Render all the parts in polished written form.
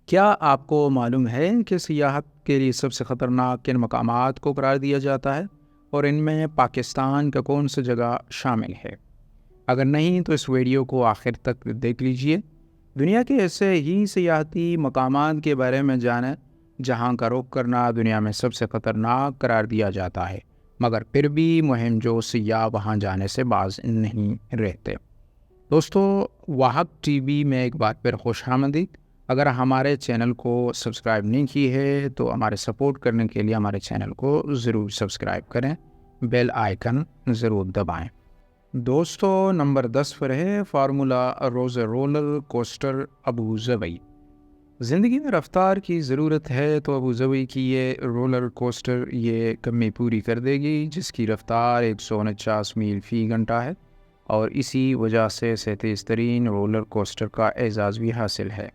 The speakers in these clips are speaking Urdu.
کیا آپ کو معلوم ہے کہ سیاحت کے لیے سب سے خطرناک کن مقامات کو قرار دیا جاتا ہے اور ان میں پاکستان کا کون سی جگہ شامل ہے؟ اگر نہیں تو اس ویڈیو کو آخر تک دیکھ لیجئے۔ دنیا کے ایسے ہی سیاحتی مقامات کے بارے میں جانیں جہاں کا رخ کرنا دنیا میں سب سے خطرناک قرار دیا جاتا ہے، مگر پھر بھی مہم جو سیاح وہاں جانے سے باز نہیں رہتے۔ دوستو، واہک ٹی وی میں ایک بار پھر خوش آمدید۔ اگر ہمارے چینل کو سبسکرائب نہیں کی ہے تو ہمارے سپورٹ کرنے کے لیے ہمارے چینل کو ضرور سبسکرائب کریں، بیل آئیکن ضرور دبائیں۔ دوستو، نمبر 10 پر ہے فارمولا روز رولر کوسٹر ابو ظبی۔ زندگی میں رفتار کی ضرورت ہے تو ابو ظبی کی یہ رولر کوسٹر یہ کمی پوری کر دے گی، جس کی رفتار 149 میل فی گھنٹہ ہے، اور اسی وجہ سے 37 ترین رولر کوسٹر کا اعزاز بھی حاصل ہے۔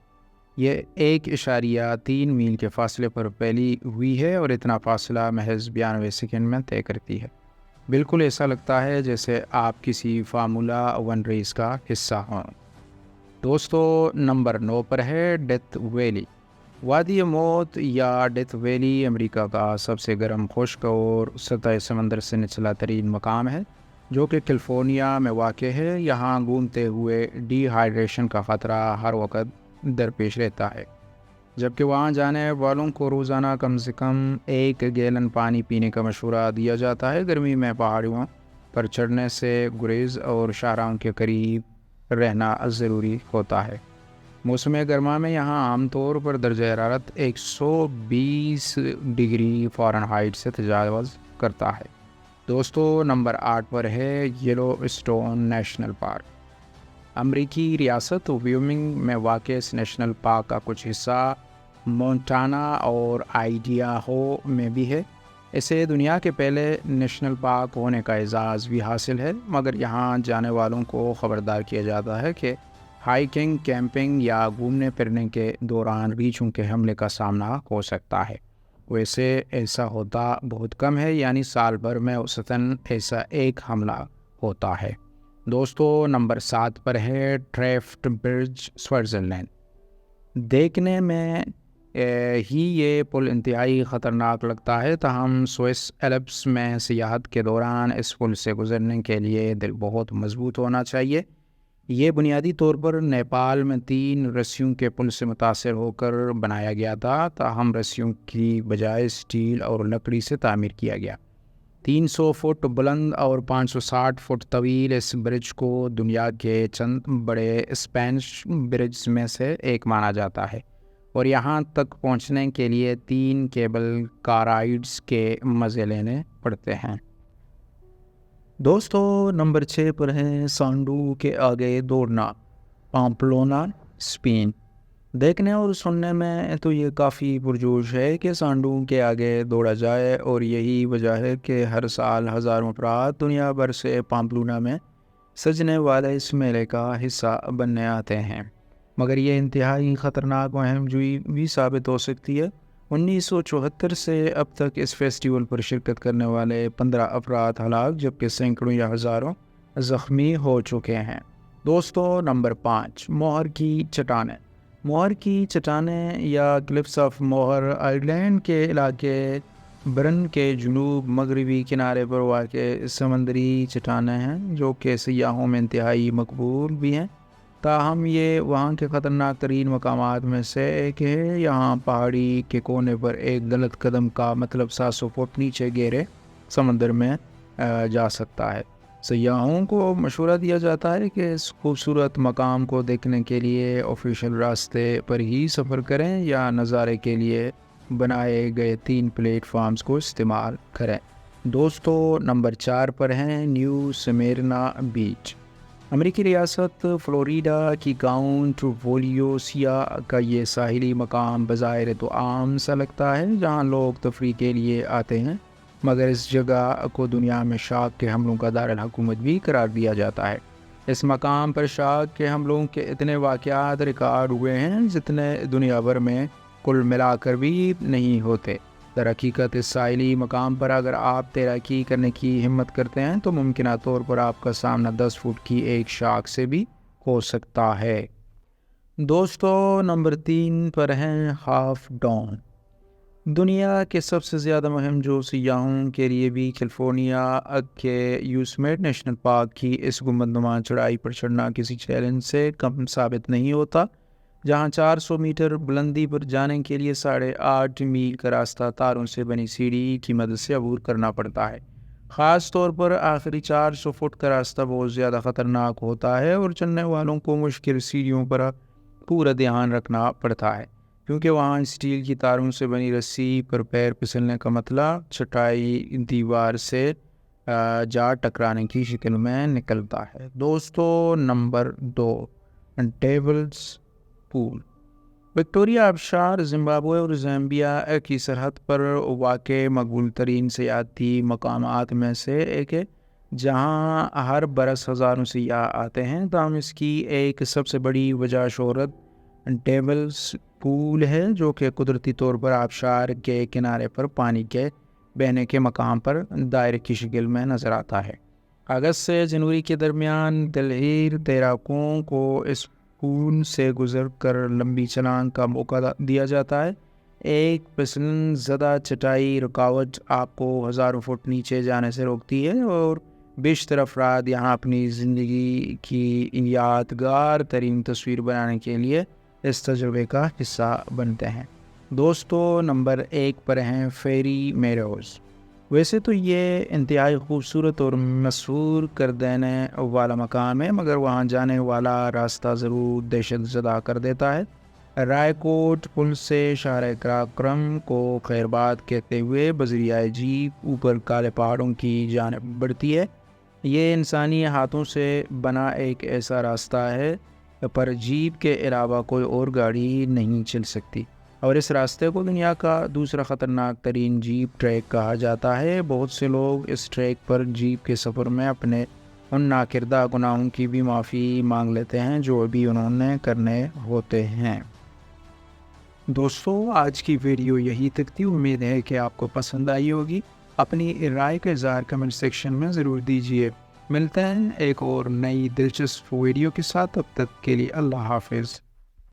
یہ 1.3 میل کے فاصلے پر پھیلی ہوئی ہے اور اتنا فاصلہ محض 92 سیکنڈ میں طے کرتی ہے۔ بالکل ایسا لگتا ہے جیسے آپ کسی فارمولا 1 ریس کا حصہ ہوں۔ دوستو، نمبر 9 پر ہے ڈیتھ ویلی۔ وادی موت یا ڈیتھ ویلی امریکہ کا سب سے گرم، خشک اور سطح سمندر سے نچلا ترین مقام ہے، جو کہ کیلیفورنیا میں واقع ہے۔ یہاں گھومتے ہوئے ڈی ہائیڈریشن کا خطرہ ہر وقت درپیش رہتا ہے، جبکہ وہاں جانے والوں کو روزانہ کم سے کم 1 گیلن پانی پینے کا مشورہ دیا جاتا ہے۔ گرمی میں پہاڑیوں پر چڑھنے سے گریز اور شاہراہوں کے قریب رہنا ضروری ہوتا ہے۔ موسم گرما میں یہاں عام طور پر درجہ حرارت 120 ڈگری فارنہائٹ سے تجاوز کرتا ہے۔ دوستو، نمبر 8 پر ہے یلو اسٹون نیشنل پارک۔ امریکی ریاست ویومنگ میں واقع اس نیشنل پارک کا کچھ حصہ مونٹانا اور آئیڈاہو میں بھی ہے۔ اسے دنیا کے پہلے نیشنل پارک ہونے کا اعزاز بھی حاصل ہے، مگر یہاں جانے والوں کو خبردار کیا جاتا ہے کہ ہائیکنگ، کیمپنگ یا گھومنے پھرنے کے دوران ریچھوں کے حملے کا سامنا ہو سکتا ہے۔ ویسے ایسا ہوتا بہت کم ہے، یعنی سال بھر میں اوسطاً ایسا 1 حملہ ہوتا ہے۔ دوستو، نمبر 7 پر ہے ٹریفٹ برج، سوئٹزرلینڈ۔ دیکھنے میں ہی یہ پل انتہائی خطرناک لگتا ہے، تاہم سوئس ایلپس میں سیاحت کے دوران اس پل سے گزرنے کے لیے دل بہت مضبوط ہونا چاہیے۔ یہ بنیادی طور پر نیپال میں 3 رسیوں کے پل سے متاثر ہو کر بنایا گیا تھا، تاہم رسیوں کی بجائے اسٹیل اور لکڑی سے تعمیر کیا گیا۔ 300 فٹ بلند اور 560 فٹ طویل اس برج کو دنیا کے چند بڑے اسپینش برجز میں سے ایک مانا جاتا ہے، اور یہاں تک پہنچنے کے لیے 3 کیبل کار رائڈز کے مزے لینے پڑتے ہیں۔ دوستو، نمبر 6 پر ہے سانڈو کے آگے دوڑنا، پامپلونا، اسپین۔ دیکھنے اور سننے میں تو یہ کافی پرجوش ہے کہ سانڈو کے آگے دوڑا جائے، اور یہی وجہ ہے کہ ہر سال ہزاروں افراد دنیا بھر سے پامپلونا میں سجنے والے اس میلے کا حصہ بننے آتے ہیں، مگر یہ انتہائی خطرناک مہم جوئی بھی ثابت ہو سکتی ہے۔ 1974 سے اب تک اس فیسٹیول پر شرکت کرنے والے 15 افراد ہلاک، جبکہ سینکڑوں یا ہزاروں زخمی ہو چکے ہیں۔ دوستو، نمبر 5، موہر کی چٹانیں۔ موہر کی چٹانیں یا کلفس آف موہر آئرلینڈ کے علاقے برن کے جنوب مغربی کنارے پر واقع سمندری چٹانیں ہیں، جو کہ سیاحوں میں انتہائی مقبول بھی ہیں، تاہم یہ وہاں کے خطرناک ترین مقامات میں سے ایک ہے۔ یہاں پہاڑی کے کونے پر ایک غلط قدم کا مطلب 700 فٹ نیچے گہرے سمندر میں جا سکتا ہے۔ سیاحوں کو مشورہ دیا جاتا ہے کہ اس خوبصورت مقام کو دیکھنے کے لیے آفیشیل راستے پر ہی سفر کریں یا نظارے کے لیے بنائے گئے 3 پلیٹ فارمز کو استعمال کریں۔ دوستو، نمبر 4 پر ہیں نیو سمیرنا بیچ۔ امریکی ریاست فلوریڈا کی کاؤنٹ وولیوسیا کا یہ ساحلی مقام بظاہر تو عام سا لگتا ہے، جہاں لوگ تفریح کے لیے آتے ہیں، مگر اس جگہ کو دنیا میں شارک کے حملوں کا دارالحکومت بھی قرار دیا جاتا ہے۔ اس مقام پر شارک کے حملوں کے اتنے واقعات ریکارڈ ہوئے ہیں جتنے دنیا بھر میں کل ملا کر بھی نہیں ہوتے۔ در حقیقت اس ساحلی مقام پر اگر آپ تیراکی کرنے کی ہمت کرتے ہیں تو ممکنہ طور پر آپ کا سامنا 10 فٹ کی ایک شارک سے بھی ہو سکتا ہے۔ دوستو نمبر 3 پر ہیں ہاف ڈون۔ دنیا کے سب سے زیادہ مہم جو سیاحوں کے لیے بھی کیلیفورنیا کے یوسمیٹ نیشنل پارک کی اس گنبد نما چڑھائی پر چڑھنا کسی چیلنج سے کم ثابت نہیں ہوتا، جہاں 400 میٹر بلندی پر جانے کے لیے 8.5 میل کا راستہ تاروں سے بنی سیڑھی کی مدد سے عبور کرنا پڑتا ہے۔ خاص طور پر آخری 400 فٹ کا راستہ بہت زیادہ خطرناک ہوتا ہے اور چلنے والوں کو مشکل سیڑھیوں پر پورا دھیان رکھنا پڑتا ہے، کیونکہ وہاں اسٹیل کی تاروں سے بنی رسی پر پیر پھسلنے کا مطلب چھٹائی دیوار سے جا ٹکرانے کی شکل میں نکلتا ہے۔ دوستو نمبر 2 ڈیولز پول۔ وکٹوریا آبشار زمبابوے اور زامبیا کی سرحد پر واقع مقبول ترین سیاحتی مقامات میں سے ایک ہے، جہاں ہر برس ہزاروں سیاح آتے ہیں، تاہم اس کی ایک سب سے بڑی وجہ شہرت ڈیولز پول ہے، جو کہ قدرتی طور پر آبشار کے کنارے پر پانی کے بہنے کے مقام پر دائرے کی شکل میں نظر آتا ہے۔ اگست سے جنوری کے درمیان دلہیر تیراکوں کو اس پول سے گزر کر لمبی چھلانگ کا موقع دیا جاتا ہے۔ ایک پھسلن زدہ چٹائی رکاوٹ آپ کو ہزاروں فٹ نیچے جانے سے روکتی ہے اور بیشتر افراد یہاں اپنی زندگی کی یادگار ترین تصویر بنانے کے لیے اس تجربے کا حصہ بنتے ہیں۔ دوستو نمبر 1 پر ہیں فیری میڈوز۔ ویسے تو یہ انتہائی خوبصورت اور مسحور کر دینے والا مقام ہے، مگر وہاں جانے والا راستہ ضرور دہشت زدہ کر دیتا ہے۔ رائے کوٹ پل سے شہر کراکرم کو خیرباد کہتے ہوئے بذریعہ جیپ اوپر کالے پہاڑوں کی جانب بڑھتی ہے۔ یہ انسانی ہاتھوں سے بنا ایک ایسا راستہ ہے پر جیپ کے علاوہ کوئی اور گاڑی نہیں چل سکتی، اور اس راستے کو دنیا کا دوسرا خطرناک ترین جیپ ٹریک کہا جاتا ہے۔ بہت سے لوگ اس ٹریک پر جیپ کے سفر میں اپنے ان ناکردہ گناہوں کی بھی معافی مانگ لیتے ہیں جو ابھی انہوں نے کرنے ہوتے ہیں۔ دوستو آج کی ویڈیو یہی تک تھی، امید ہے کہ آپ کو پسند آئی ہوگی۔ اپنی رائے کا اظہار کمنٹ سیکشن میں ضرور دیجیے۔ ملتے ہیں ایک اور نئی دلچسپ ویڈیو کے ساتھ، تب تک کے لیے اللہ حافظ۔